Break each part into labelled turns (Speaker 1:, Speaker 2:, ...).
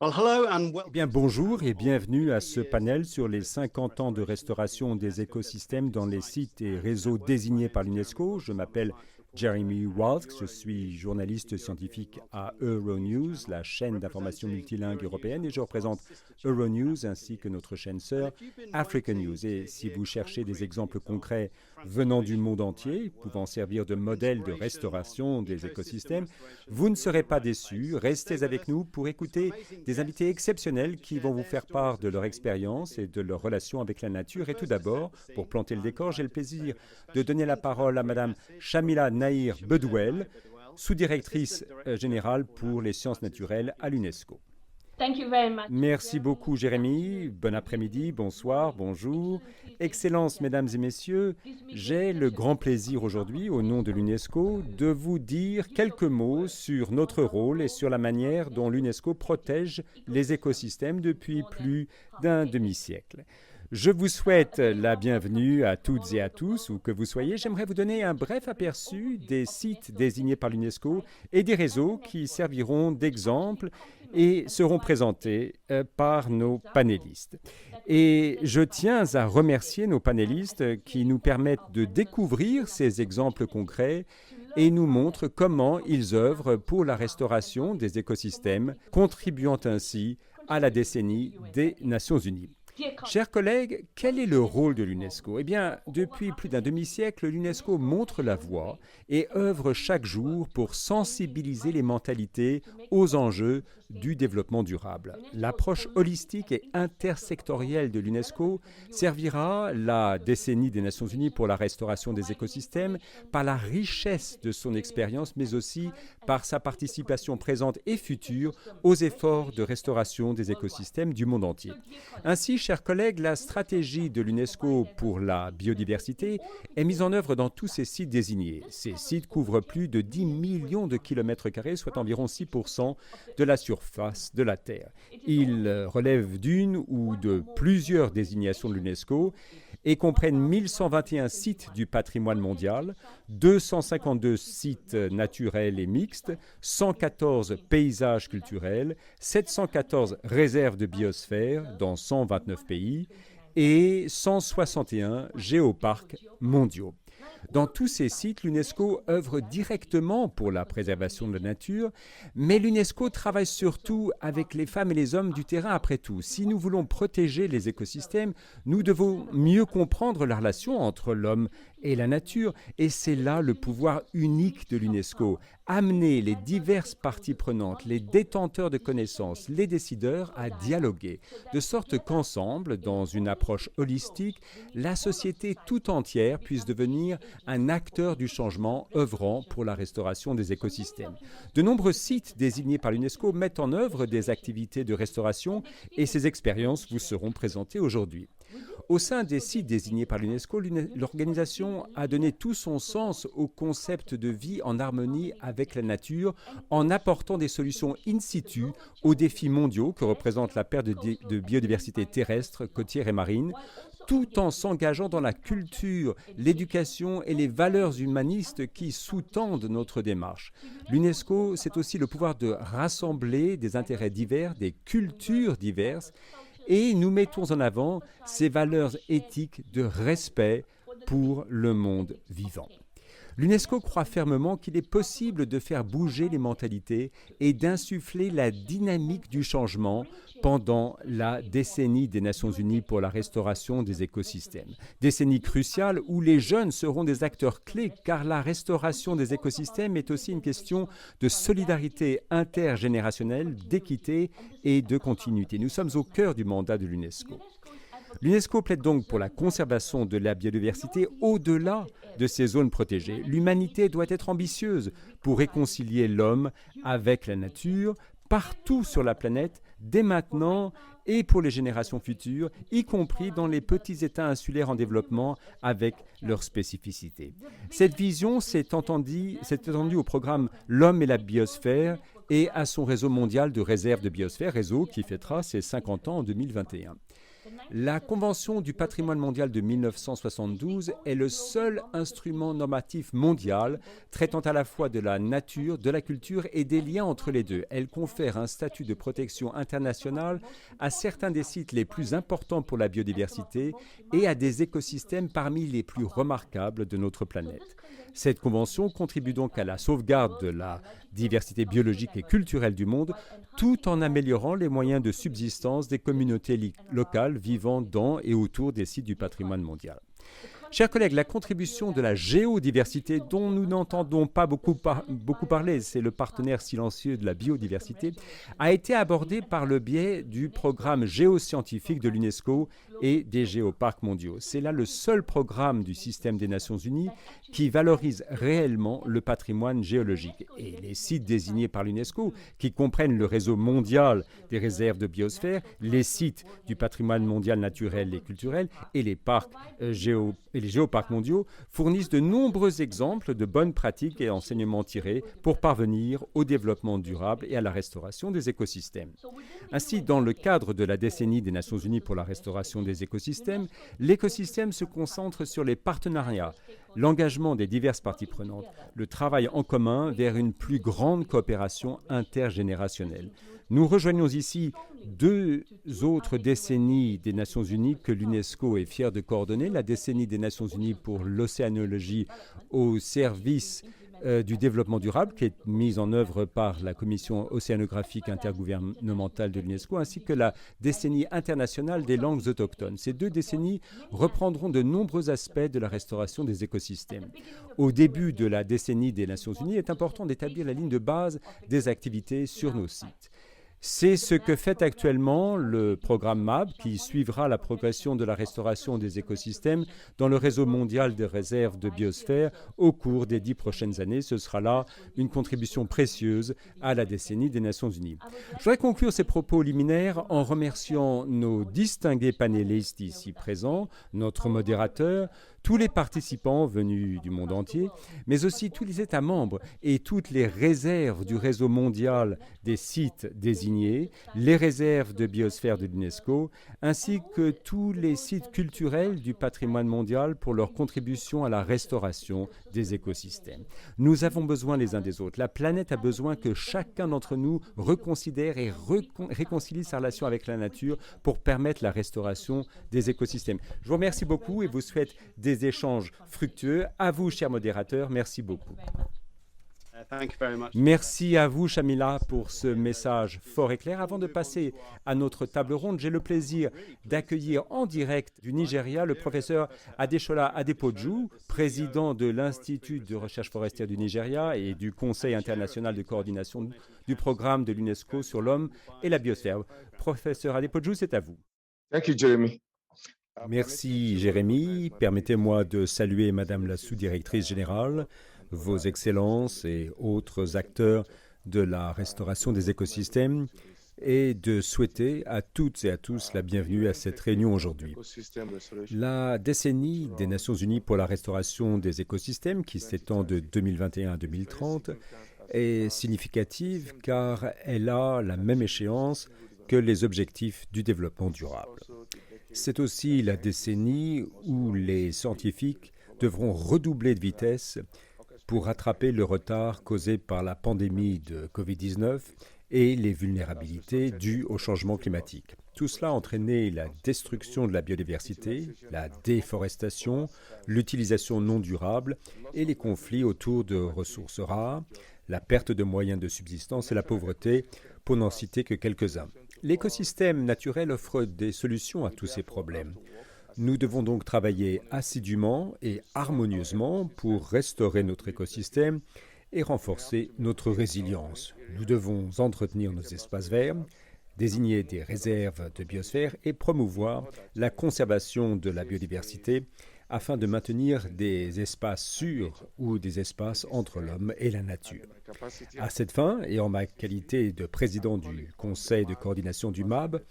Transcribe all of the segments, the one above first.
Speaker 1: Eh bien, bonjour et bienvenue à ce panel sur les 50 ans de restauration des écosystèmes dans les sites et réseaux désignés par l'UNESCO. Je m'appelle Jeremy Waltz, je suis journaliste scientifique à Euronews, la chaîne d'information multilingue européenne, et je représente Euronews ainsi que notre chaîne sœur Africa News. Et si vous cherchez des exemples concrets venant du monde entier, pouvant servir de modèle de restauration des écosystèmes, vous ne serez pas déçus. Restez avec nous pour écouter des invités exceptionnels qui vont vous faire part de leur expérience et de leur relation avec la nature. Et tout d'abord, pour planter le décor, j'ai le plaisir de donner la parole à Madame Shamila Nahir Bedouel, sous-directrice générale pour les sciences naturelles à l'UNESCO. Merci beaucoup, Jérémy. Bon après-midi, bonsoir, bonjour. Excellences, mesdames et messieurs, j'ai le grand plaisir aujourd'hui, au nom de l'UNESCO, de vous dire quelques mots sur notre rôle et sur la manière dont l'UNESCO protège les écosystèmes depuis plus d'un demi-siècle. Je vous souhaite la bienvenue à toutes et à tous, où que vous soyez. J'aimerais vous donner un bref aperçu des sites désignés par l'UNESCO et des réseaux qui serviront d'exemple et seront présentés par nos panélistes. Et je tiens à remercier nos panélistes qui nous permettent de découvrir ces exemples concrets et nous montrent comment ils œuvrent pour la restauration des écosystèmes, contribuant ainsi à la décennie des Nations Unies. Chers collègues, quel est le rôle de l'UNESCO? Eh bien, depuis plus d'un demi-siècle, l'UNESCO montre la voie et œuvre chaque jour pour sensibiliser les mentalités aux enjeux du développement durable. L'approche holistique et intersectorielle de l'UNESCO servira la décennie des Nations Unies pour la restauration des écosystèmes par la richesse de son expérience, mais aussi par sa participation présente et future aux efforts de restauration des écosystèmes du monde entier. Ainsi, chers collègues, la stratégie de l'UNESCO pour la biodiversité est mise en œuvre dans tous ces sites désignés. Ces sites couvrent plus de 10 millions de kilomètres carrés, soit environ 6% de la surface de la Terre. Ils relèvent d'une ou de plusieurs désignations de l'UNESCO et comprennent 1121 sites du patrimoine mondial, 252 sites naturels et mixtes, 114 paysages culturels, 714 réserves de biosphère dans 129 pays et 161 géoparcs mondiaux. Dans tous ces sites, l'UNESCO œuvre directement pour la préservation de la nature, mais l'UNESCO travaille surtout avec les femmes et les hommes du terrain après tout. Si nous voulons protéger les écosystèmes, nous devons mieux comprendre la relation entre l'homme et la nature, et c'est là le pouvoir unique de l'UNESCO. Amener les diverses parties prenantes, les détenteurs de connaissances, les décideurs à dialoguer, de sorte qu'ensemble, dans une approche holistique, la société tout entière puisse devenir un acteur du changement œuvrant pour la restauration des écosystèmes. De nombreux sites désignés par l'UNESCO mettent en œuvre des activités de restauration et ces expériences vous seront présentées aujourd'hui. Au sein des sites désignés par l'UNESCO, l'organisation a donné tout son sens au concept de vie en harmonie avec la nature en apportant des solutions in situ aux défis mondiaux que représentent la perte de biodiversité terrestre, côtière et marine, tout en s'engageant dans la culture, l'éducation et les valeurs humanistes qui sous-tendent notre démarche. L'UNESCO, c'est aussi le pouvoir de rassembler des intérêts divers, des cultures diverses, et nous mettons en avant ces valeurs éthiques de respect pour le monde vivant. L'UNESCO croit fermement qu'il est possible de faire bouger les mentalités et d'insuffler la dynamique du changement pendant la décennie des Nations Unies pour la restauration des écosystèmes. Décennie cruciale où les jeunes seront des acteurs clés car la restauration des écosystèmes est aussi une question de solidarité intergénérationnelle, d'équité et de continuité. Nous sommes au cœur du mandat de l'UNESCO. L'UNESCO plaide donc pour la conservation de la biodiversité au-delà de ces zones protégées. L'humanité doit être ambitieuse pour réconcilier l'homme avec la nature partout sur la planète, dès maintenant et pour les générations futures, y compris dans les petits États insulaires en développement avec leurs spécificités. Cette vision s'est étendue au programme L'homme et la biosphère et à son réseau mondial de réserves de biosphère, réseau qui fêtera ses 50 ans en 2021. La Convention du patrimoine mondial de 1972 est le seul instrument normatif mondial traitant à la fois de la nature, de la culture et des liens entre les deux. Elle confère un statut de protection internationale à certains des sites les plus importants pour la biodiversité et à des écosystèmes parmi les plus remarquables de notre planète. Cette convention contribue donc à la sauvegarde de la diversité biologique et culturelle du monde, tout en améliorant les moyens de subsistance des communautés locales vivant dans et autour des sites du patrimoine mondial. Chers collègues, la contribution de la géodiversité, dont nous n'entendons pas beaucoup parler, c'est le partenaire silencieux de la biodiversité, a été abordée par le biais du programme géoscientifique de l'UNESCO et des géoparcs mondiaux. C'est là le seul programme du système des Nations Unies qui valorise réellement le patrimoine géologique. Et les sites désignés par l'UNESCO, qui comprennent le réseau mondial des réserves de biosphère, les sites du patrimoine mondial naturel et culturel et les parcs les géoparcs mondiaux fournissent de nombreux exemples de bonnes pratiques et enseignements tirés pour parvenir au développement durable et à la restauration des écosystèmes. Ainsi, dans le cadre de la décennie des Nations Unies pour la restauration des écosystèmes, l'écosystème se concentre sur les partenariats, l'engagement des diverses parties prenantes, le travail en commun vers une plus grande coopération intergénérationnelle. Nous rejoignons ici deux autres décennies des Nations Unies que l'UNESCO est fière de coordonner, la décennie des Nations Unies pour l'océanologie au service du développement durable, qui est mise en œuvre par la Commission océanographique intergouvernementale de l'UNESCO, ainsi que la décennie internationale des langues autochtones. Ces deux décennies reprendront de nombreux aspects de la restauration des écosystèmes. Au début de la décennie des Nations Unies, il est important d'établir la ligne de base des activités sur nos sites. C'est ce que fait actuellement le programme MAB, qui suivra la progression de la restauration des écosystèmes dans le réseau mondial des réserves de biosphère au cours des 10 prochaines années. Ce sera là une contribution précieuse à la décennie des Nations Unies. Je voudrais conclure ces propos liminaires en remerciant nos distingués panélistes ici présents, notre modérateur, tous les participants venus du monde entier, mais aussi tous les États membres et toutes les réserves du réseau mondial des sites désignés, les réserves de biosphère de l'UNESCO, ainsi que tous les sites culturels du patrimoine mondial pour leur contribution à la restauration des écosystèmes. Nous avons besoin les uns des autres. La planète a besoin que chacun d'entre nous reconsidère et réconcilie sa relation avec la nature pour permettre la restauration des écosystèmes. Je vous remercie beaucoup et vous souhaite des échanges fructueux. À vous, chers modérateurs, merci beaucoup. Merci à vous, Shamila, pour ce message fort et clair. Avant de passer à notre table ronde, j'ai le plaisir d'accueillir en direct du Nigeria le professeur Adeshola Adepoju, président de l'Institut de recherche forestière du Nigeria et du Conseil international de coordination du programme de l'UNESCO sur l'homme et la biosphère. Professeur Adepoju, c'est à vous.
Speaker 2: Merci, Jérémy.
Speaker 1: Merci, Jérémy. Permettez-moi de saluer Madame la sous-directrice générale, vos excellences et autres acteurs de la restauration des écosystèmes et de souhaiter à toutes et à tous la bienvenue à cette réunion aujourd'hui. La décennie des Nations Unies pour la restauration des écosystèmes, qui s'étend de 2021 à 2030, est significative car elle a la même échéance que les objectifs du développement durable. C'est aussi la décennie où les scientifiques devront redoubler de vitesse pour rattraper le retard causé par la pandémie de Covid-19 et les vulnérabilités dues au changement climatique. Tout cela a entraîné la destruction de la biodiversité, la déforestation, l'utilisation non durable et les conflits autour de ressources rares, la perte de moyens de subsistance et la pauvreté, pour n'en citer que quelques-uns. L'écosystème naturel offre des solutions à tous ces problèmes. Nous devons donc travailler assidûment et harmonieusement pour restaurer notre écosystème et renforcer notre résilience. Nous devons entretenir nos espaces verts, désigner des réserves de biosphère et promouvoir la conservation de la biodiversité afin de maintenir des espaces sûrs ou des espaces entre l'homme et la nature. À cette fin, et en ma qualité de président du Conseil de coordination du MAB,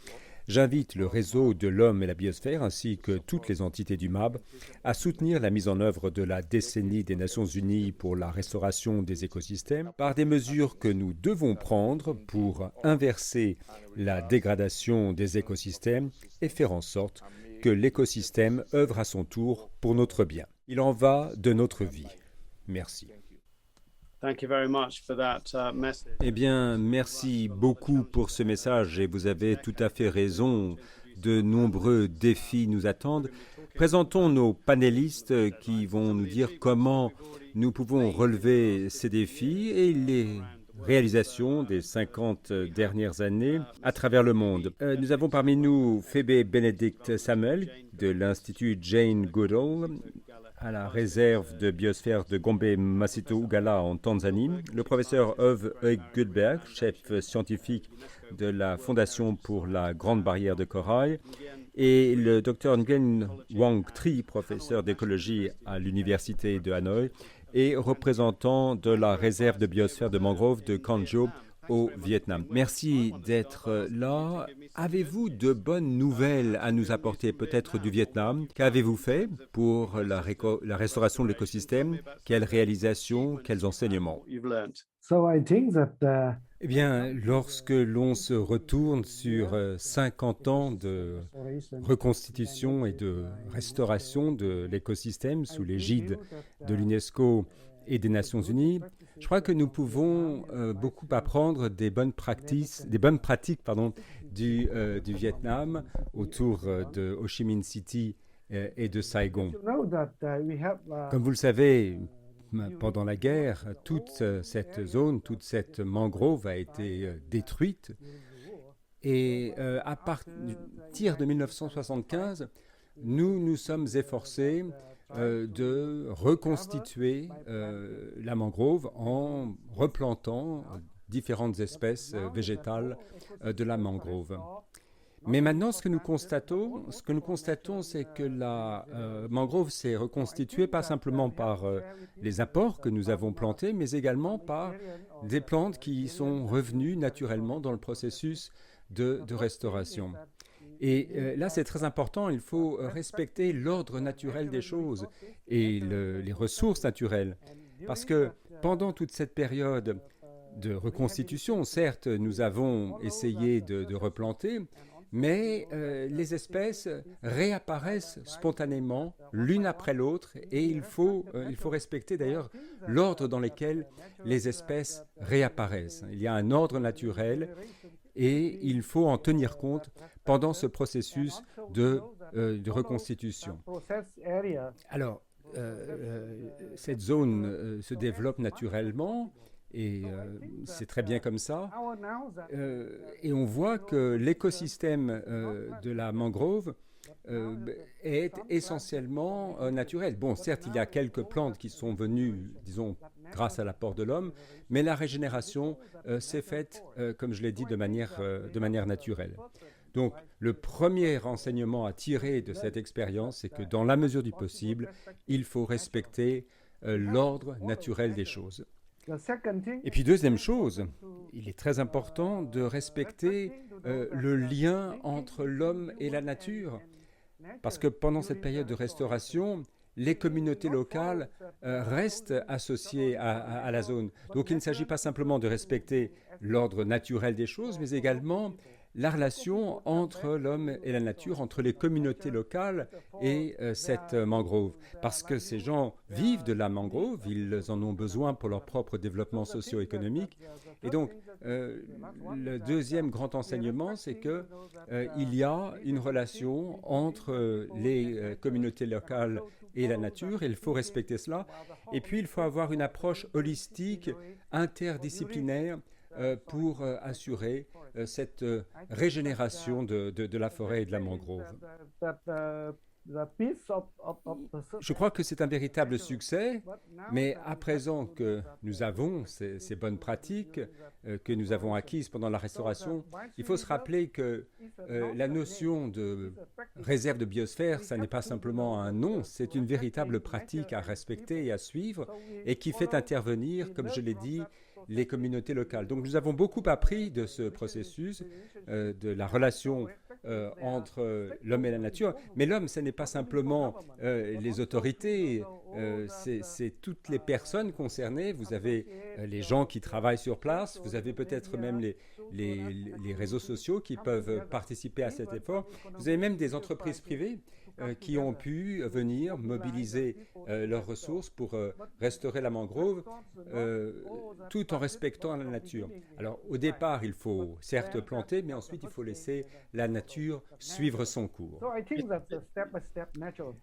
Speaker 1: J'invite le réseau de l'homme et la biosphère ainsi que toutes les entités du MAB à soutenir la mise en œuvre de la décennie des Nations Unies pour la restauration des écosystèmes par des mesures que nous devons prendre pour inverser la dégradation des écosystèmes et faire en sorte que l'écosystème œuvre à son tour pour notre bien. Il en va de notre vie. Merci. Eh bien, merci beaucoup pour ce message et vous avez tout à fait raison. De nombreux défis nous attendent. Présentons nos panélistes qui vont nous dire comment nous pouvons relever ces défis et les réalisations des 50 dernières années à travers le monde. Nous avons parmi nous Phoebe Benedict Samuel de l'Institut Jane Goodall à la réserve de biosphère de Gombe Masito Ugala en Tanzanie, le professeur Ove Guldberg, chef scientifique de la Fondation pour la Grande Barrière de Corail, et le Dr Nguyen Wang Tri, professeur d'écologie à l'Université de Hanoï et représentant de la réserve de biosphère de mangrove de Canjo au Vietnam. Merci d'être là. Avez-vous de bonnes nouvelles à nous apporter, peut-être du Vietnam? Qu'avez-vous fait pour la restauration de l'écosystème? Quelles réalisations, quels enseignements? Eh bien, lorsque l'on se retourne sur 50 ans de reconstitution et de restauration de l'écosystème sous l'égide de l'UNESCO et des Nations Unies, je crois que nous pouvons beaucoup apprendre des bonnes pratiques du Vietnam autour de Ho Chi Minh City et de Saigon. Comme vous le savez, pendant la guerre, toute cette zone, toute cette mangrove a été détruite. Et à partir de 1975, nous nous sommes efforcés de reconstituer la mangrove en replantant différentes espèces végétales de la mangrove. Mais maintenant, ce que nous constatons, c'est que la mangrove s'est reconstituée pas simplement par les apports que nous avons plantés, mais également par des plantes qui sont revenues naturellement dans le processus de restauration. Et là, c'est très important, il faut respecter l'ordre naturel des choses et les ressources naturelles. Parce que pendant toute cette période de reconstitution, certes, nous avons essayé de replanter, mais les espèces réapparaissent spontanément l'une après l'autre et il faut respecter d'ailleurs l'ordre dans lequel les espèces réapparaissent. Il y a un ordre naturel et il faut en tenir compte pendant ce processus de reconstitution. Alors, cette zone se développe naturellement et c'est très bien comme ça. Et on voit que l'écosystème de la mangrove est essentiellement naturel. Bon, certes, il y a quelques plantes qui sont venues, disons, grâce à l'apport de l'homme, mais la régénération s'est faite, comme je l'ai dit, de manière naturelle. Donc, le premier enseignement à tirer de cette expérience, c'est que dans la mesure du possible, il faut respecter l'ordre naturel des choses. Et puis, deuxième chose, il est très important de respecter le lien entre l'homme et la nature, parce que pendant cette période de restauration, les communautés locales restent associées à la zone. Donc, il ne s'agit pas simplement de respecter l'ordre naturel des choses, mais également la relation entre l'homme et la nature, entre les communautés locales et cette mangrove. Parce que ces gens vivent de la mangrove, ils en ont besoin pour leur propre développement socio-économique. Et donc, le deuxième grand enseignement, c'est qu'il y a une relation entre les communautés locales et la nature, et il faut respecter cela. Et puis, il faut avoir une approche holistique, interdisciplinaire, pour assurer cette régénération de la forêt et de la mangrove. Je crois que c'est un véritable succès, mais à présent que nous avons ces bonnes pratiques que nous avons acquises pendant la restauration, il faut se rappeler que la notion de réserve de biosphère, ça n'est pas simplement un nom, c'est une véritable pratique à respecter et à suivre et qui fait intervenir, comme je l'ai dit, les communautés locales. Donc nous avons beaucoup appris de ce processus, de la relation entre l'homme et la nature. Mais l'homme, ce n'est pas simplement les autorités, c'est toutes les personnes concernées. Vous avez les gens qui travaillent sur place, vous avez peut-être même les réseaux sociaux qui peuvent participer à cet effort. Vous avez même des entreprises privées qui ont pu venir mobiliser leurs ressources pour restaurer la mangrove tout en respectant la nature. Alors au départ, il faut certes planter, mais ensuite il faut laisser la nature suivre son cours.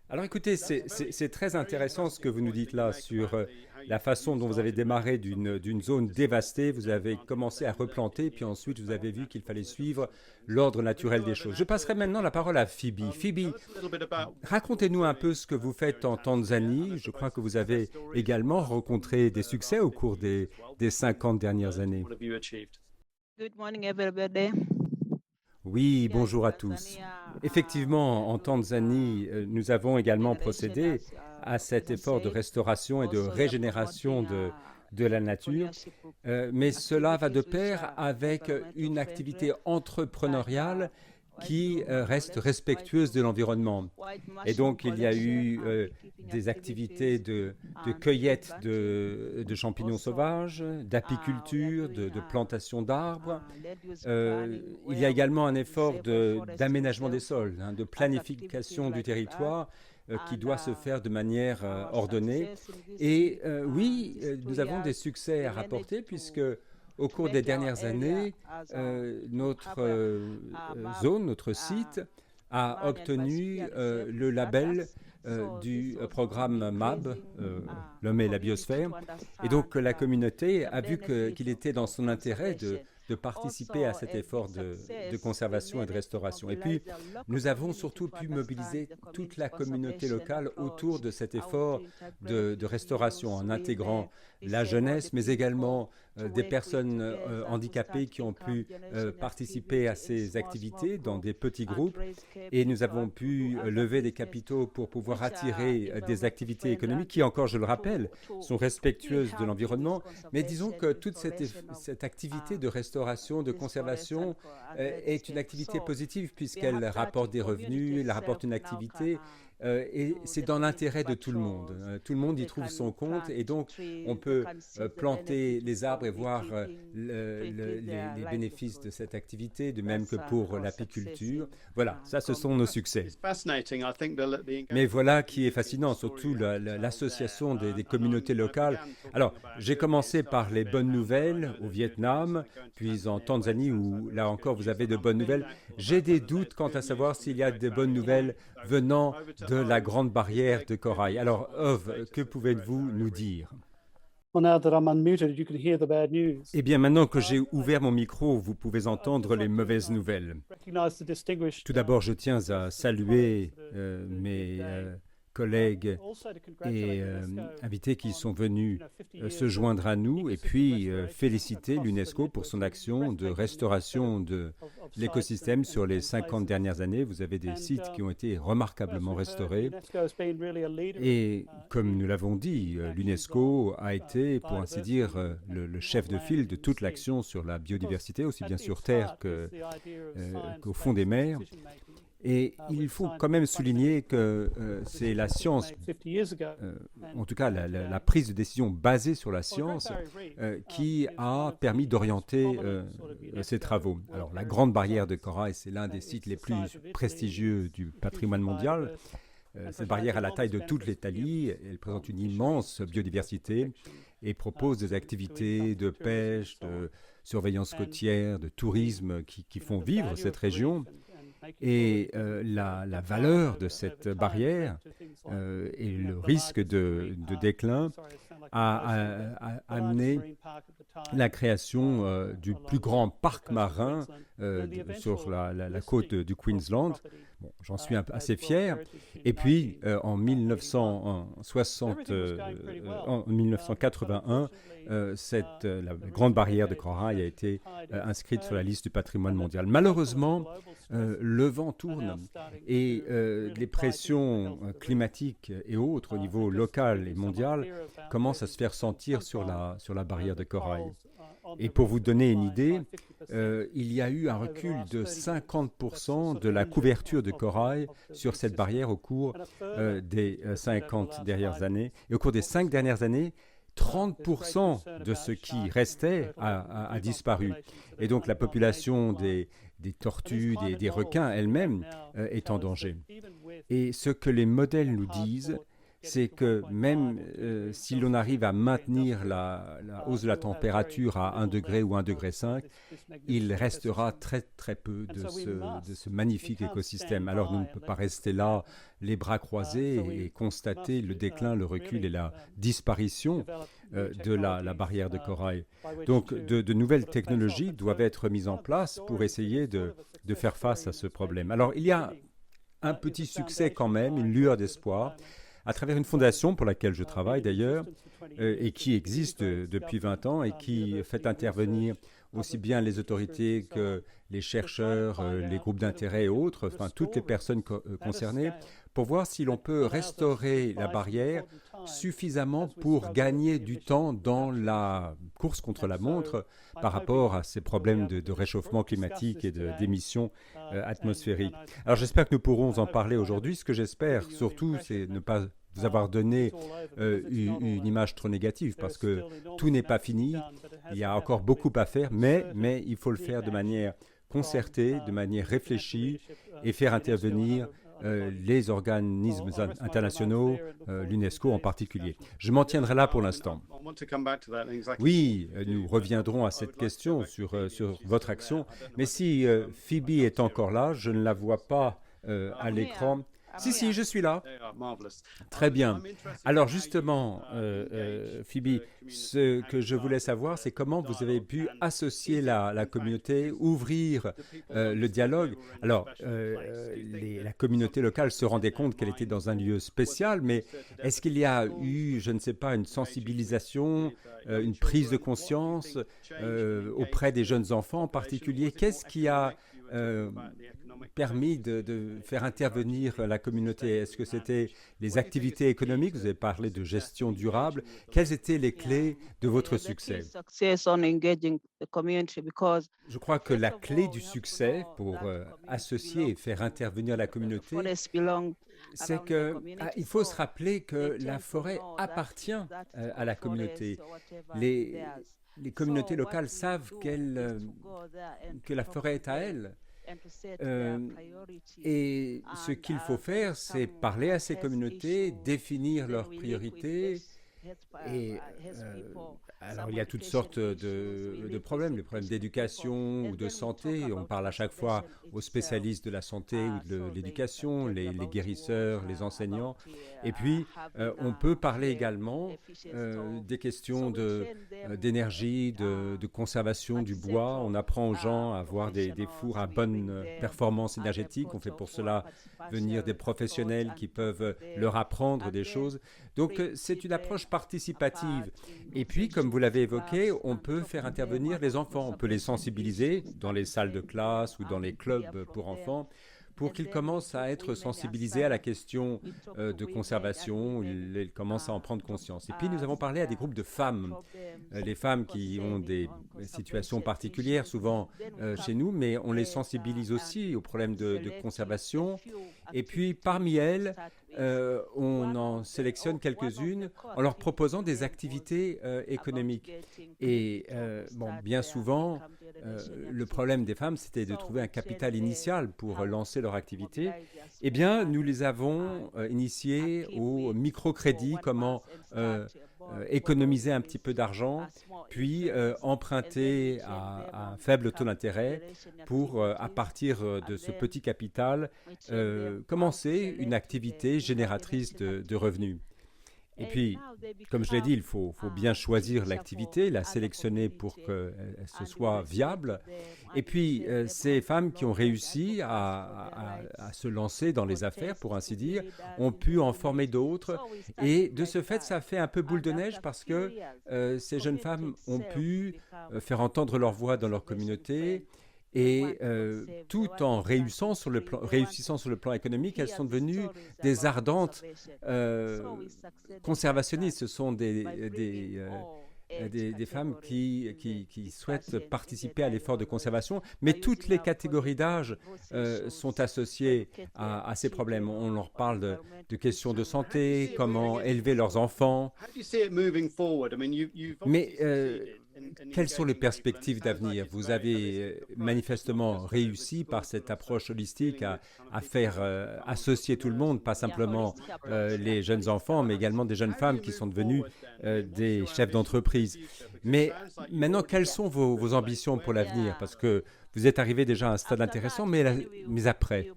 Speaker 1: Alors écoutez, c'est très intéressant ce que vous nous dites là sur la façon dont vous avez démarré d'une zone dévastée, vous avez commencé à replanter, puis ensuite vous avez vu qu'il fallait suivre l'ordre naturel des choses. Je passerai maintenant la parole à Phoebe. Phoebe, racontez-nous un peu ce que vous faites en Tanzanie. Je crois que vous avez également rencontré des succès au cours des 50 dernières années.
Speaker 2: Good morning, everybody.
Speaker 1: Oui, bonjour à tous. Effectivement, en Tanzanie, nous avons également procédé à cet effort de restauration et de régénération de la nature, mais cela va de pair avec une activité entrepreneuriale qui reste respectueuse de l'environnement. Et donc, il y a eu des activités de cueillette de champignons sauvages, d'apiculture, de plantation d'arbres. Il y a également un effort d'aménagement des sols, de planification du territoire qui doit se faire de manière ordonnée. Et oui, nous avons des succès à rapporter puisque au cours des dernières années, notre zone, notre site, a obtenu le label du programme MAB, l'homme et la biosphère. Et donc la communauté a vu qu'il était dans son intérêt de participer à cet effort de conservation et de restauration. Et puis, nous avons surtout pu mobiliser toute la communauté locale autour de cet effort de restauration en intégrant la jeunesse, mais également des personnes handicapées qui ont pu participer à ces activités dans des petits groupes. Et nous avons pu lever des capitaux pour pouvoir attirer des activités économiques qui, encore, je le rappelle, sont respectueuses de l'environnement. Mais disons que toute cette activité de restauration, de conservation est une activité positive puisqu'elle rapporte des revenus, elle rapporte une activité. Et c'est dans l'intérêt de tout le monde. Tout le monde y trouve son compte et donc on peut planter les arbres et voir les bénéfices de cette activité, de même que pour l'apiculture. Voilà, ça ce sont nos succès. Mais voilà qui est fascinant, surtout l'association des communautés locales. Alors, j'ai commencé par les bonnes nouvelles au Vietnam, puis en Tanzanie où là encore vous avez de bonnes nouvelles. J'ai des doutes quant à savoir s'il y a de bonnes nouvelles venant de la grande barrière de corail. Alors, Ove, que pouvez-vous nous dire? Eh bien, maintenant que j'ai ouvert mon micro, vous pouvez entendre les mauvaises nouvelles. Tout d'abord, je tiens à saluer mes collègues et invités qui sont venus se joindre à nous et puis féliciter l'UNESCO pour son action de restauration de l'écosystème sur les 50 dernières années. Vous avez des sites qui ont été remarquablement restaurés et comme nous l'avons dit, l'UNESCO a été, pour ainsi dire, le chef de file de toute l'action sur la biodiversité, aussi bien sur Terre qu'au fond des mers. Et il faut quand même souligner que c'est la science, en tout cas la prise de décision basée sur la science, qui a permis d'orienter ces travaux. Alors la Grande Barrière de Corail, c'est l'un des sites les plus prestigieux du patrimoine mondial. Cette barrière a la taille de toute l'Italie, elle présente une immense biodiversité et propose des activités de pêche, de surveillance côtière, de tourisme qui font vivre cette région. Et la valeur de cette barrière et le risque de déclin a amené la création du plus grand parc marin sur la côte du Queensland. Bon, j'en suis assez fier. Et puis, en 1981, la grande barrière de corail a été inscrite sur la liste du patrimoine mondial. Malheureusement, le vent tourne et les pressions climatiques et autres au niveau local et mondial commencent à se faire sentir sur la barrière de corail. Et pour vous donner une idée, il y a eu un recul de 50% de la couverture de corail sur cette barrière au cours des 50 dernières années. Et au cours des 5 dernières années, 30% de ce qui restait a disparu. Et donc la population des tortues, des requins elles-mêmes est en danger. Et ce que les modèles nous disent, c'est que même si l'on arrive à maintenir la hausse de la température à 1 degré ou 1,5 degré, il restera très très peu de ce magnifique écosystème. Alors nous ne pouvons pas rester là les bras croisés et constater le déclin, le recul et la disparition de la barrière de corail. Donc de nouvelles technologies doivent être mises en place pour essayer de faire face à ce problème. Alors il y a un petit succès quand même, une lueur d'espoir, à travers une fondation pour laquelle je travaille d'ailleurs, et qui existe depuis 20 ans et qui fait intervenir aussi bien les autorités que les chercheurs, les groupes d'intérêt et autres, enfin toutes les personnes concernées, pour voir si l'on peut restaurer la barrière suffisamment pour gagner du temps dans la course contre la montre par rapport à ces problèmes de réchauffement climatique et d'émissions atmosphériques. Alors j'espère que nous pourrons en parler aujourd'hui. Ce que j'espère surtout, c'est ne pas vous avoir donné une image trop négative parce que tout n'est pas fini, il y a encore beaucoup à faire, mais il faut le faire de manière concertée, de manière réfléchie et faire intervenir les organismes internationaux, l'UNESCO en particulier. Je m'en tiendrai là pour l'instant. Oui, nous reviendrons à cette question sur votre action, mais si Phoebe est encore là, je ne la vois pas à l'écran. Si, je suis là. Très bien. Alors justement, Phoebe, ce que je voulais savoir, c'est comment vous avez pu associer la communauté, ouvrir le dialogue. Alors, la communauté locale se rendait compte qu'elle était dans un lieu spécial, mais est-ce qu'il y a eu, je ne sais pas, une sensibilisation, une prise de conscience auprès des jeunes enfants en particulier? Qu'est-ce qui a permis de faire intervenir la communauté? Est-ce que c'était les activités économiques? Vous avez parlé de gestion durable. Quelles étaient les clés de votre succès? Je crois que la clé du succès pour associer et faire intervenir la communauté, c'est qu'il faut se rappeler que la forêt appartient à la communauté. Les communautés locales savent que la forêt est à elles. Et ce qu'il faut faire, c'est parler à ces communautés, définir leurs priorités. Et alors, il y a toutes sortes de problèmes, les problèmes d'éducation ou de santé. On parle à chaque fois aux spécialistes de la santé ou de l'éducation, les guérisseurs, les enseignants. Et puis, on peut parler également des questions d'énergie, de conservation du bois. On apprend aux gens à avoir des fours à bonne performance énergétique. On fait pour cela venir des professionnels qui peuvent leur apprendre des choses. Donc, c'est une approche participative. Et puis, comme vous l'avez évoqué, on peut faire intervenir les enfants. On peut les sensibiliser dans les salles de classe ou dans les clubs pour enfants pour qu'ils commencent à être sensibilisés à la question de conservation. Ils commencent à en prendre conscience. Et puis, nous avons parlé à des groupes de femmes. Les femmes qui ont des situations particulières, souvent chez nous, mais on les sensibilise aussi aux problèmes de conservation. Et puis, parmi elles, on en sélectionne quelques-unes en leur proposant des activités économiques. Et bien souvent, le problème des femmes, c'était de trouver un capital initial pour lancer leur activité. Eh bien, nous les avons initiés au microcrédit, comment économiser un petit peu d'argent, puis emprunter à un faible taux d'intérêt pour, à partir de ce petit capital, commencer une activité génératrice de revenus. Et puis, comme je l'ai dit, il faut bien choisir l'activité, la sélectionner pour que ce soit viable. Et puis, ces femmes qui ont réussi à se lancer dans les affaires, pour ainsi dire, ont pu en former d'autres. Et de ce fait, ça fait un peu boule de neige parce que ces jeunes femmes ont pu faire entendre leur voix dans leur communauté. Et tout en réussissant sur le plan économique, elles sont devenues des ardentes conservationnistes. Ce sont des femmes qui souhaitent participer à l'effort de conservation, mais toutes les catégories d'âge sont associées à ces problèmes. On leur parle de questions de santé, comment élever leurs enfants. Mais quelles sont les perspectives d'avenir? Vous avez manifestement réussi par cette approche holistique à faire associer tout le monde, pas simplement les jeunes enfants, mais également des jeunes femmes qui sont devenues des chefs d'entreprise. Mais maintenant, quelles sont vos ambitions pour l'avenir? Parce que vous êtes arrivé déjà à un stade intéressant, mais après?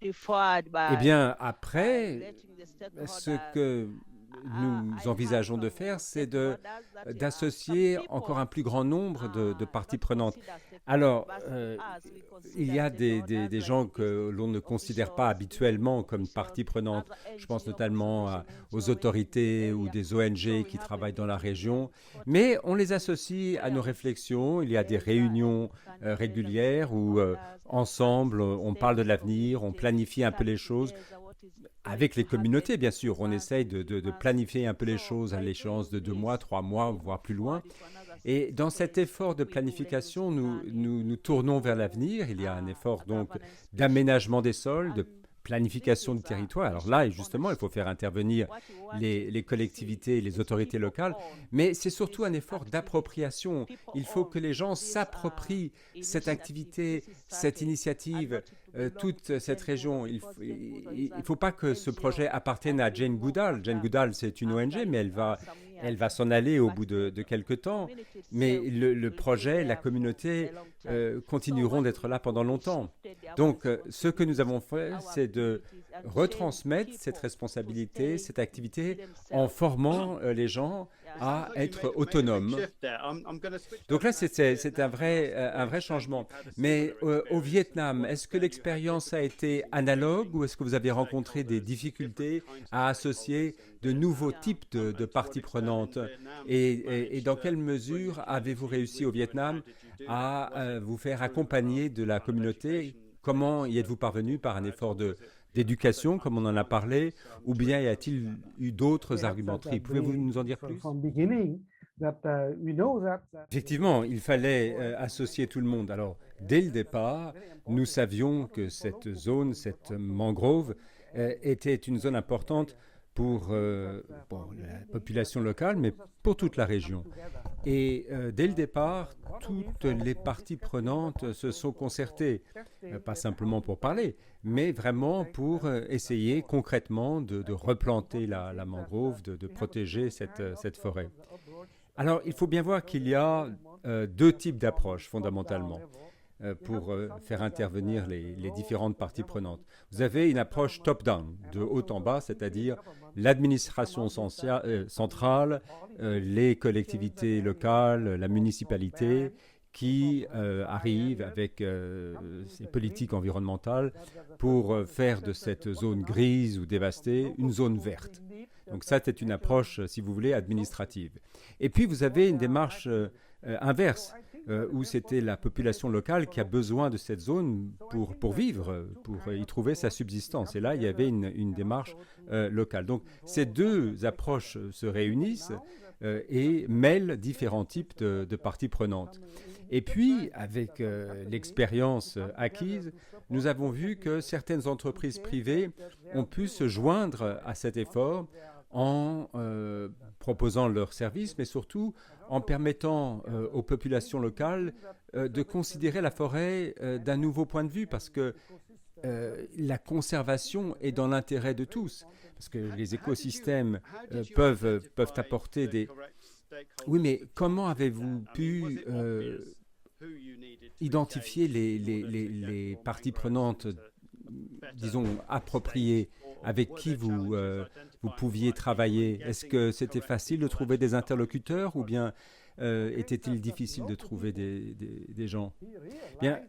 Speaker 1: Eh bien, après, ce que nous envisageons de faire, c'est d'associer encore un plus grand nombre de parties prenantes. Alors, il y a des gens que l'on ne considère pas habituellement comme parties prenantes. Je pense notamment aux autorités ou des ONG qui travaillent dans la région. Mais on les associe à nos réflexions. Il y a des réunions régulières où, ensemble, on parle de l'avenir, on planifie un peu les choses. Avec les communautés, bien sûr, on essaye de planifier un peu les choses à l'échéance de 2 mois, 3 mois, voire plus loin. Et dans cet effort de planification, nous tournons vers l'avenir. Il y a un effort donc d'aménagement des sols, de planification du territoire. Alors là, justement, il faut faire intervenir les collectivités, les autorités locales, mais c'est surtout un effort d'appropriation. Il faut que les gens s'approprient cette activité, cette initiative, toute cette région. Il ne faut pas que ce projet appartienne à Jane Goodall. Jane Goodall, c'est une ONG, mais elle va s'en aller au bout de quelques temps. Mais le projet, la communauté continueront d'être là pendant longtemps. Donc, ce que nous avons fait, c'est de retransmettre cette responsabilité, cette activité, en formant les gens à être autonomes. Donc là, c'est un vrai changement. Mais au Vietnam, est-ce que l'expérience a été analogue ou est-ce que vous avez rencontré des difficultés à associer de nouveaux types de parties prenantes? Et dans quelle mesure avez-vous réussi au Vietnam à vous faire accompagner de la communauté? Comment y êtes-vous parvenu par un effort d'éducation, comme on en a parlé, ou bien y a-t-il eu d'autres argumenteries? Pouvez-vous nous en dire plus? Effectivement, il fallait associer tout le monde. Alors, dès le départ, nous savions que cette zone, cette mangrove, était une zone importante pour la population locale, mais pour toute la région. Et dès le départ, toutes les parties prenantes se sont concertées, pas simplement pour parler, mais vraiment pour essayer concrètement de replanter la mangrove, de protéger cette forêt. Alors, il faut bien voir qu'il y a 2 types d'approches fondamentalement pour faire intervenir les différentes parties prenantes. Vous avez une approche top-down, de haut en bas, c'est-à-dire l'administration centrale, les collectivités locales, la municipalité, qui arrivent avec ces politiques environnementales pour faire de cette zone grise ou dévastée une zone verte. Donc ça, c'est une approche, si vous voulez, administrative. Et puis, vous avez une démarche inverse, où c'était la population locale qui a besoin de cette zone pour vivre, pour y trouver sa subsistance. Et là, il y avait une démarche locale. Donc, ces 2 approches se réunissent et mêlent différents types de parties prenantes. Et puis, avec l'expérience acquise, nous avons vu que certaines entreprises privées ont pu se joindre à cet effort en proposant leurs services, mais surtout en permettant aux populations locales de considérer la forêt d'un nouveau point de vue, parce que la conservation est dans l'intérêt de tous, parce que les écosystèmes peuvent apporter des... Oui, mais comment avez-vous pu identifier les parties prenantes, disons, appropriées, avec qui vous pouviez travailler? Est-ce que c'était facile de trouver des interlocuteurs ou bien était-il difficile de trouver des gens? Bien,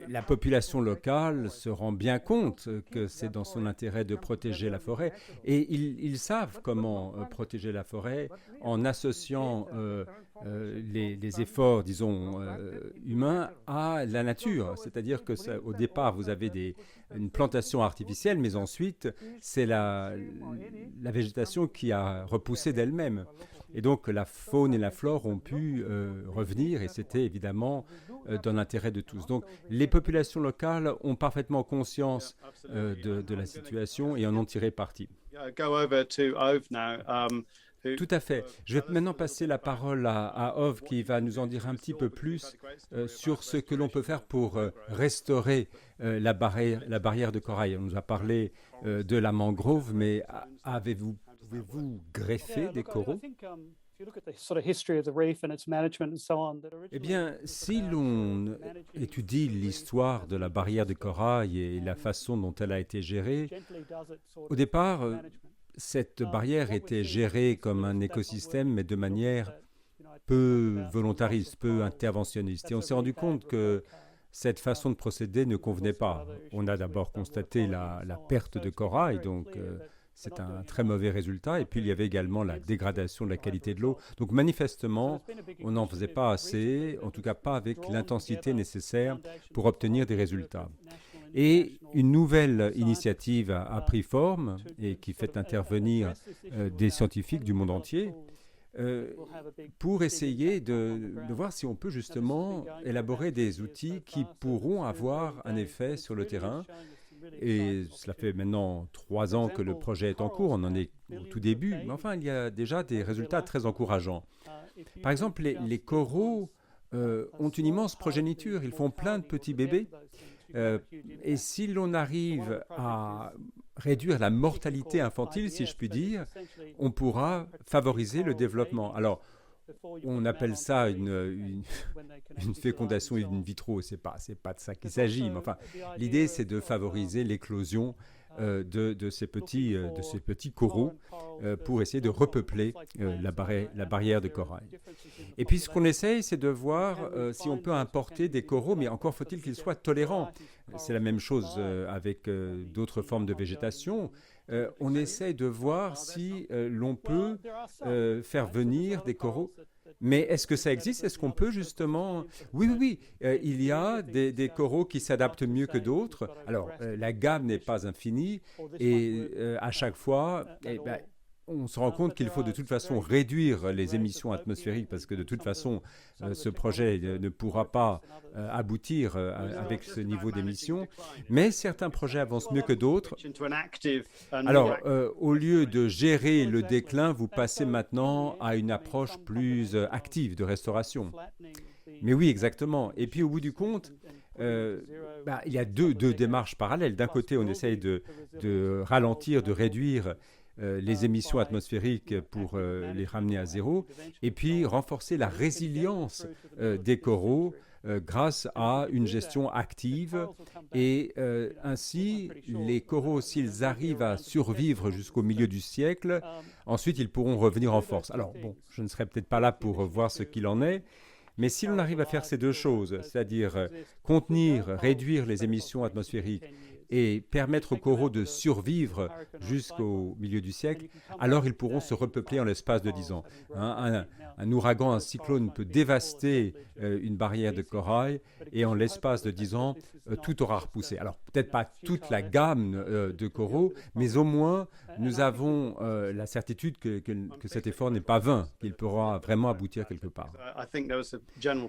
Speaker 1: la population locale se rend bien compte que c'est dans son intérêt de protéger la forêt et ils savent comment protéger la forêt en associant les efforts, disons, humains à la nature. C'est-à-dire que au départ, vous avez une plantation artificielle, mais ensuite, c'est la végétation qui a repoussé d'elle-même. Et donc la faune et la flore ont pu revenir et c'était évidemment dans l'intérêt de tous. Donc les populations locales ont parfaitement conscience de la situation et en ont tiré parti. Tout à fait. Je vais maintenant passer la parole à Ove qui va nous en dire un petit peu plus sur ce que l'on peut faire pour restaurer la barrière de corail. On nous a parlé de la mangrove, mais pouvez-vous greffer des coraux? Eh bien, si l'on étudie l'histoire de la barrière de corail et la façon dont elle a été gérée, au départ, cette barrière était gérée comme un écosystème, mais de manière peu volontariste, peu interventionniste. Et on s'est rendu compte que cette façon de procéder ne convenait pas. On a d'abord constaté la perte de corail, donc c'est un très mauvais résultat. Et puis il y avait également la dégradation de la qualité de l'eau. Donc manifestement, on n'en faisait pas assez, en tout cas pas avec l'intensité nécessaire pour obtenir des résultats. Et une nouvelle initiative a pris forme et qui fait intervenir des scientifiques du monde entier pour essayer de voir si on peut justement élaborer des outils qui pourront avoir un effet sur le terrain. Et cela fait maintenant 3 ans que le projet est en cours, on en est au tout début, mais enfin il y a déjà des résultats très encourageants. Par exemple, les coraux ont une immense progéniture, ils font plein de petits bébés. Et si l'on arrive à réduire la mortalité infantile, si je puis dire, on pourra favoriser le développement. Alors, on appelle ça une fécondation in vitro, c'est pas de ça qu'il s'agit, mais enfin, l'idée c'est de favoriser l'éclosion de ces petits coraux pour essayer de repeupler la barrière de corail. Et puis ce qu'on essaye, c'est de voir si on peut importer des coraux, mais encore faut-il qu'ils soient tolérants. C'est la même chose avec d'autres formes de végétation. On essaye de voir si l'on peut faire venir des coraux. Mais est-ce que ça existe? Est-ce qu'on peut justement... Oui. Il y a des coraux qui s'adaptent mieux que d'autres. Alors, la gamme n'est pas infinie et à chaque fois, on se rend compte qu'il faut de toute façon réduire les émissions atmosphériques parce que de toute façon, ce projet ne pourra pas aboutir avec ce niveau d'émissions. Mais certains projets avancent mieux que d'autres. Alors, au lieu de gérer le déclin, vous passez maintenant à une approche plus active de restauration. Mais oui, exactement. Et puis, au bout du compte, il y a deux démarches parallèles. D'un côté, on essaye de ralentir, de réduire les émissions atmosphériques pour les ramener à zéro, et puis renforcer la résilience des coraux grâce à une gestion active. Et ainsi, les coraux, s'ils arrivent à survivre jusqu'au milieu du siècle, ensuite ils pourront revenir en force. Alors bon, je ne serai peut-être pas là pour voir ce qu'il en est, mais si l'on arrive à faire ces deux choses, c'est-à-dire contenir, réduire les émissions atmosphériques et permettre aux coraux de survivre jusqu'au milieu du siècle, alors ils pourront se repeupler en l'espace de 10 ans. Un ouragan, un cyclone peut dévaster une barrière de corail et en l'espace de 10 ans, tout aura repoussé. Alors peut-être pas toute la gamme de coraux, mais au moins nous avons la certitude que cet effort n'est pas vain, qu'il pourra vraiment aboutir quelque part.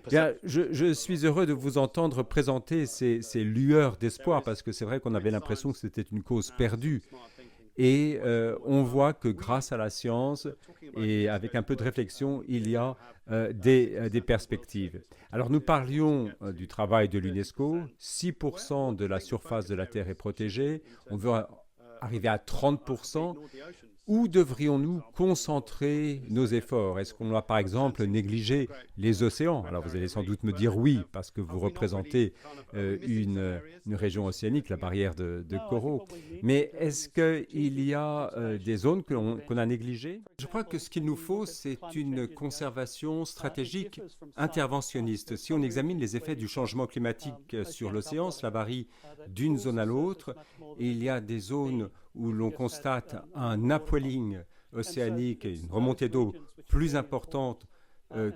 Speaker 1: Bien, je suis heureux de vous entendre présenter ces lueurs d'espoir parce que c'est vrai qu'on avait l'impression que c'était une cause perdue. Et on voit que grâce à la science et avec un peu de réflexion, il y a des perspectives. Alors nous parlions du travail de l'UNESCO, 6% de la surface de la Terre est protégée, on veut arriver à 30%. Où devrions-nous concentrer nos efforts? Est-ce qu'on doit par exemple négliger les océans? Alors vous allez sans doute me dire oui, parce que vous représentez une région océanique, la barrière de coraux. Mais est-ce qu'il y a des zones qu'on a négligées? Je crois que ce qu'il nous faut, c'est une conservation stratégique interventionniste. Si on examine les effets du changement climatique sur l'océan, cela varie d'une zone à l'autre. Et il y a des zones où l'on constate un upwelling océanique et une remontée d'eau plus importante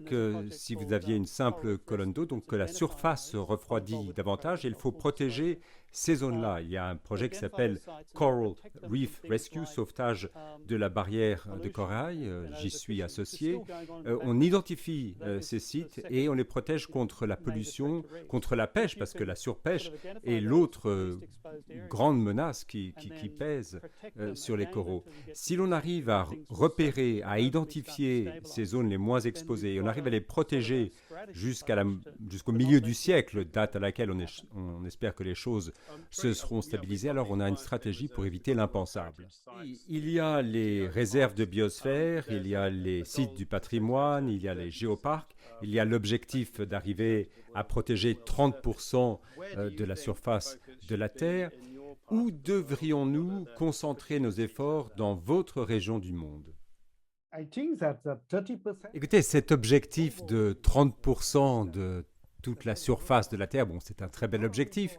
Speaker 1: que si vous aviez une simple colonne d'eau, donc que la surface se refroidit davantage et il faut protéger ces zones-là. Il y a un projet qui s'appelle Coral Reef Rescue, sauvetage de la barrière de corail. J'y suis associé. On identifie ces sites et on les protège contre la pollution, contre la pêche, parce que la surpêche est l'autre grande menace qui pèse sur les coraux. Si l'on arrive à repérer, à identifier ces zones les moins exposées, et on arrive à les protéger jusqu'au milieu du siècle, date à laquelle on espère que les choses se seront stabilisées, alors on a une stratégie pour éviter l'impensable. Il y a les réserves de biosphère, il y a les sites du patrimoine, il y a les géoparcs, il y a l'objectif d'arriver à protéger 30% de la surface de la Terre. Où devrions-nous concentrer nos efforts dans votre région du monde? Écoutez, cet objectif de 30% de toute la surface de la Terre, bon, c'est un très bel objectif,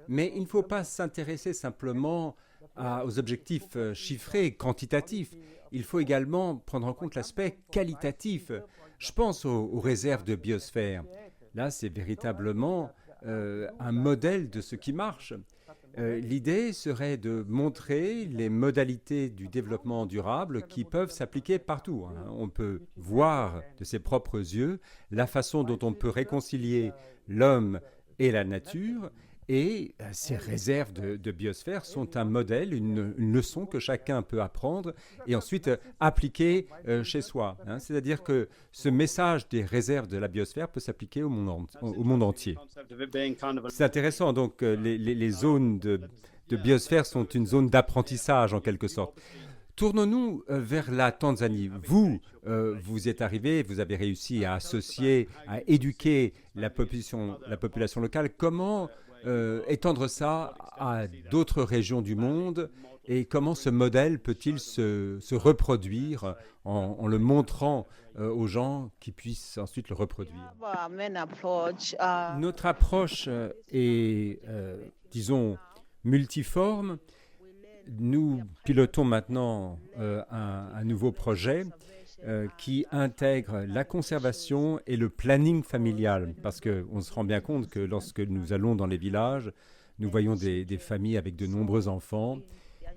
Speaker 1: mais il ne faut pas s'intéresser simplement aux objectifs chiffrés, quantitatifs. Il faut également prendre en compte l'aspect qualitatif. Je pense aux réserves de biosphère. Là, c'est véritablement un modèle de ce qui marche. L'idée serait de montrer les modalités du développement durable qui peuvent s'appliquer partout. On peut voir de ses propres yeux la façon dont on peut réconcilier l'homme et la nature. Et ces réserves de biosphère sont un modèle, une leçon que chacun peut apprendre et ensuite appliquer chez soi. C'est-à-dire que ce message des réserves de la biosphère peut s'appliquer au monde entier. C'est intéressant, donc les zones de biosphère sont une zone d'apprentissage en quelque sorte. Tournons-nous vers la Tanzanie. Vous êtes arrivé, vous avez réussi à associer, à éduquer la population locale. Comment étendre ça à d'autres régions du monde et comment ce modèle peut-il se reproduire en le montrant aux gens qui puissent ensuite le reproduire? Notre approche est, disons, multiforme. Nous pilotons maintenant un nouveau projet qui intègre la conservation et le planning familial, parce qu'on se rend bien compte que lorsque nous allons dans les villages, nous voyons des familles avec de nombreux enfants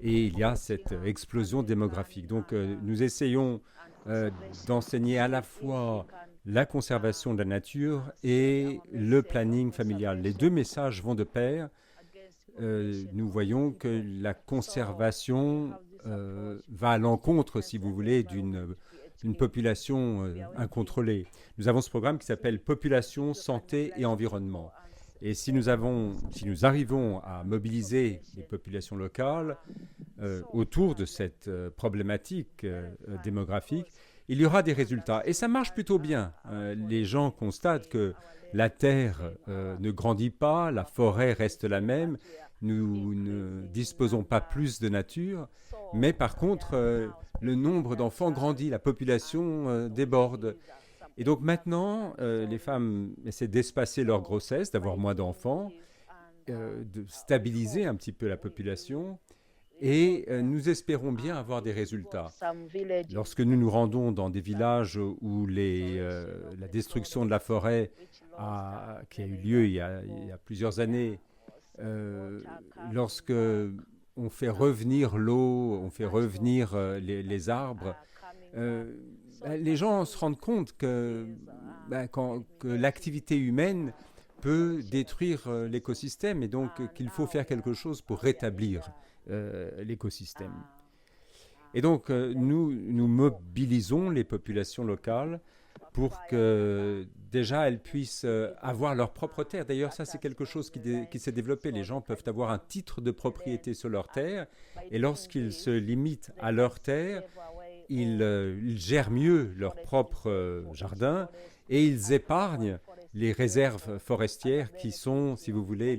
Speaker 1: et il y a cette explosion démographique. Donc nous essayons d'enseigner à la fois la conservation de la nature et le planning familial. Les deux messages vont de pair. Nous voyons que la conservation va à l'encontre, si vous voulez, d'une population incontrôlée. Nous avons ce programme qui s'appelle Population, Santé et Environnement. Et si nous arrivons à mobiliser les populations locales autour de cette problématique démographique, il y aura des résultats. Et ça marche plutôt bien. Les gens constatent que la terre ne grandit pas, la forêt reste la même, nous ne disposons pas plus de nature, mais par contre, le nombre d'enfants grandit, la population déborde. Et donc maintenant, les femmes essaient d'espacer leur grossesse, d'avoir moins d'enfants, de stabiliser un petit peu la population. Et nous espérons bien avoir des résultats. Lorsque nous nous rendons dans des villages où la destruction de la forêt qui a eu lieu il y a plusieurs années, lorsque on fait revenir l'eau, on fait revenir les arbres, les gens se rendent compte que l'activité humaine peut détruire l'écosystème et donc qu'il faut faire quelque chose pour rétablir l'écosystème. Et donc, nous mobilisons les populations locales pour que déjà elles puissent avoir leur propre terre. D'ailleurs, ça c'est quelque chose qui s'est développé. Les gens peuvent avoir un titre de propriété sur leur terre et lorsqu'ils se limitent à leur terre, ils gèrent mieux leur propre jardin et ils épargnent les réserves forestières qui sont, si vous voulez,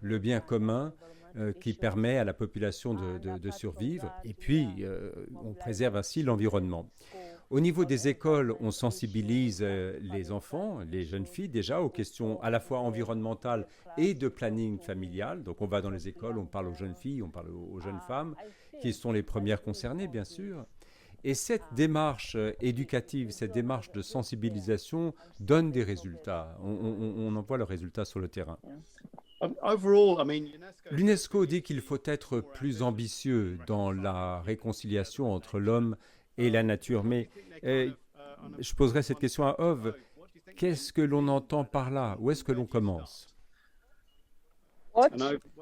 Speaker 1: le bien commun qui permet à la population de survivre. Et puis, on préserve ainsi l'environnement. Au niveau des écoles, on sensibilise les enfants, les jeunes filles déjà aux questions à la fois environnementales et de planning familial. Donc on va dans les écoles, on parle aux jeunes filles, on parle aux jeunes femmes, qui sont les premières concernées bien sûr. Et cette démarche éducative, cette démarche de sensibilisation donne des résultats. On en voit le résultat sur le terrain. L'UNESCO dit qu'il faut être plus ambitieux dans la réconciliation entre l'homme et la nature, mais je poserai cette question à Ove. Qu'est-ce que l'on entend par là? Où est-ce que l'on commence?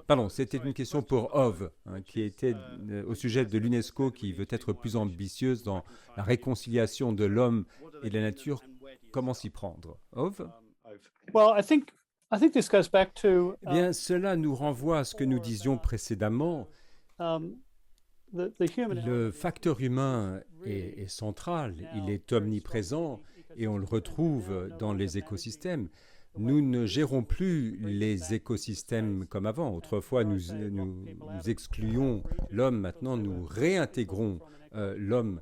Speaker 1: Pardon, c'était une question pour Ove, qui était au sujet de l'UNESCO qui veut être plus ambitieuse dans la réconciliation de l'homme et de la nature. Comment s'y prendre? Ove? Eh bien, cela nous renvoie à ce que nous disions précédemment. Le facteur humain est central, il est omniprésent et on le retrouve dans les écosystèmes. Nous ne gérons plus les écosystèmes comme avant. Autrefois, nous excluions l'homme. Maintenant, nous réintégrons l'homme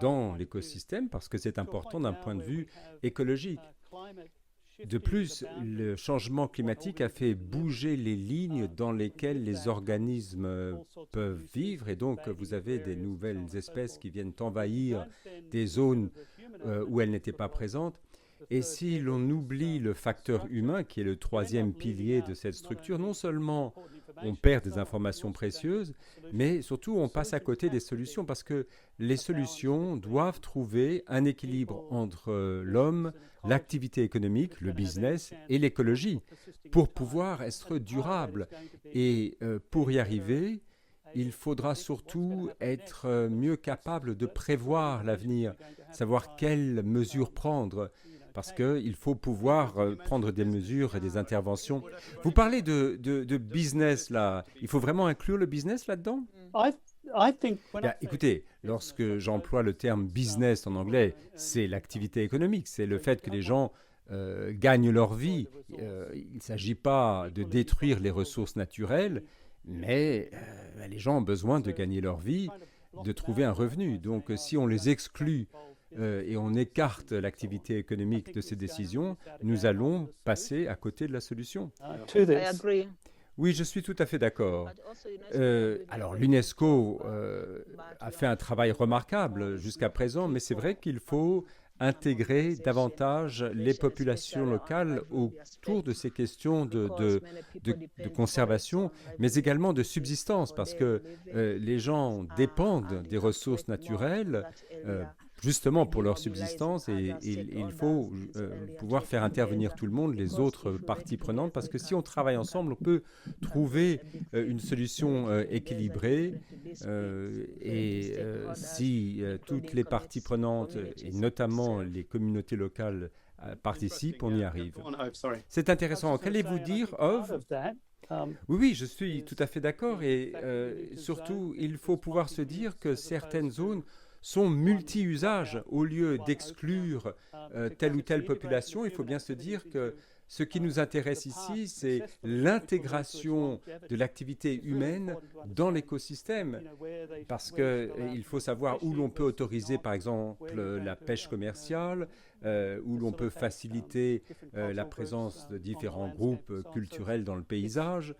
Speaker 1: dans l'écosystème parce que c'est important d'un point de vue écologique. De plus, le changement climatique a fait bouger les lignes dans lesquelles les organismes peuvent vivre et donc vous avez des nouvelles espèces qui viennent envahir des zones où elles n'étaient pas présentes. Et si l'on oublie le facteur humain, qui est le troisième pilier de cette structure, non seulement on perd des informations précieuses, mais surtout on passe à côté des solutions, parce que les solutions doivent trouver un équilibre entre l'homme, l'activité économique, le business et l'écologie, pour pouvoir être durable. Et pour y arriver, il faudra surtout être mieux capable de prévoir l'avenir, savoir quelles mesures prendre, parce qu'il faut pouvoir prendre des mesures et des interventions. Vous parlez de business, là. Il faut vraiment inclure le business là-dedans? Bien, écoutez, lorsque j'emploie le terme business en anglais, c'est l'activité économique, c'est le fait que les gens gagnent leur vie. Il ne s'agit pas de détruire les ressources naturelles, mais les gens ont besoin de gagner leur vie, de trouver un revenu. Donc si on les exclut et on écarte l'activité économique de ces décisions, nous allons passer à côté de la solution.
Speaker 2: I agree.
Speaker 1: Oui, je suis tout à fait d'accord. Alors l'UNESCO a fait un travail remarquable jusqu'à présent, mais c'est vrai qu'il faut intégrer davantage les populations locales autour de ces questions de conservation, mais également de subsistance, parce que les gens dépendent des ressources naturelles justement pour leur subsistance, et il faut pouvoir faire intervenir tout le monde, les autres parties prenantes, parce que si on travaille ensemble, on peut trouver une solution équilibrée, et si toutes les parties prenantes, et notamment les communautés locales, participent, on y arrive. C'est intéressant. Qu'allez-vous dire, Ove? Oui, je suis tout à fait d'accord, et surtout, il faut pouvoir se dire que certaines zones sont multi-usages. Au lieu d'exclure telle ou telle population, il faut bien se dire que ce qui nous intéresse ici, c'est l'intégration de l'activité humaine dans l'écosystème, parce qu'il faut savoir où l'on peut autoriser, par exemple, la pêche commerciale, où l'on peut faciliter la présence de différents groupes culturels dans le paysage.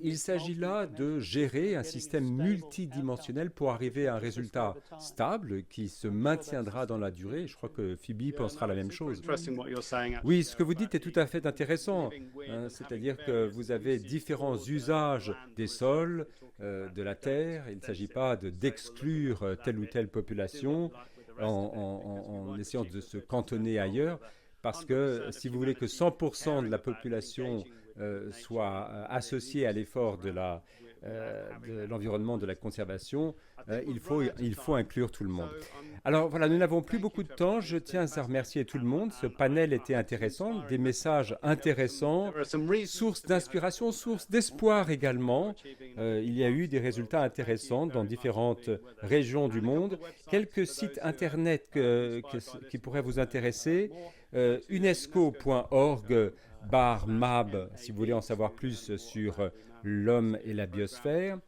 Speaker 1: Il s'agit là de gérer un système multidimensionnel pour arriver à un résultat stable qui se maintiendra dans la durée. Je crois que Phoebe pensera la même chose. Oui, ce que vous dites est tout à fait intéressant, c'est-à-dire que vous avez différents usages des sols, de la terre. Il ne s'agit pas d'exclure telle ou telle population en essayant de se cantonner ailleurs, parce que si vous voulez que 100% de la population soit associée à l'effort de l'environnement, de la conservation, il faut inclure tout le monde. Alors voilà, nous n'avons plus beaucoup de temps. Je tiens à remercier tout le monde. Ce panel était intéressant, des messages intéressants, source d'inspiration, source d'espoir également. Il y a eu des résultats intéressants dans différentes régions du monde. Quelques sites internet qui pourraient vous intéresser. unesco.org/mab, si vous voulez en savoir plus sur l'homme et la biosphère.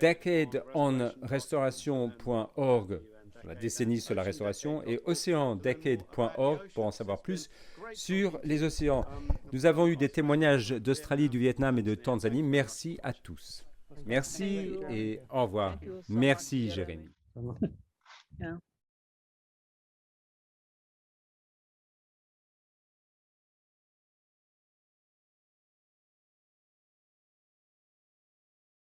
Speaker 1: decadeonrestoration.org, la décennie sur la restauration, et oceandecade.org pour en savoir plus sur les océans. Nous avons eu des témoignages d'Australie, du Vietnam et de Tanzanie. Merci à tous. Merci et au revoir. Merci, Jérémy.
Speaker 2: Yeah.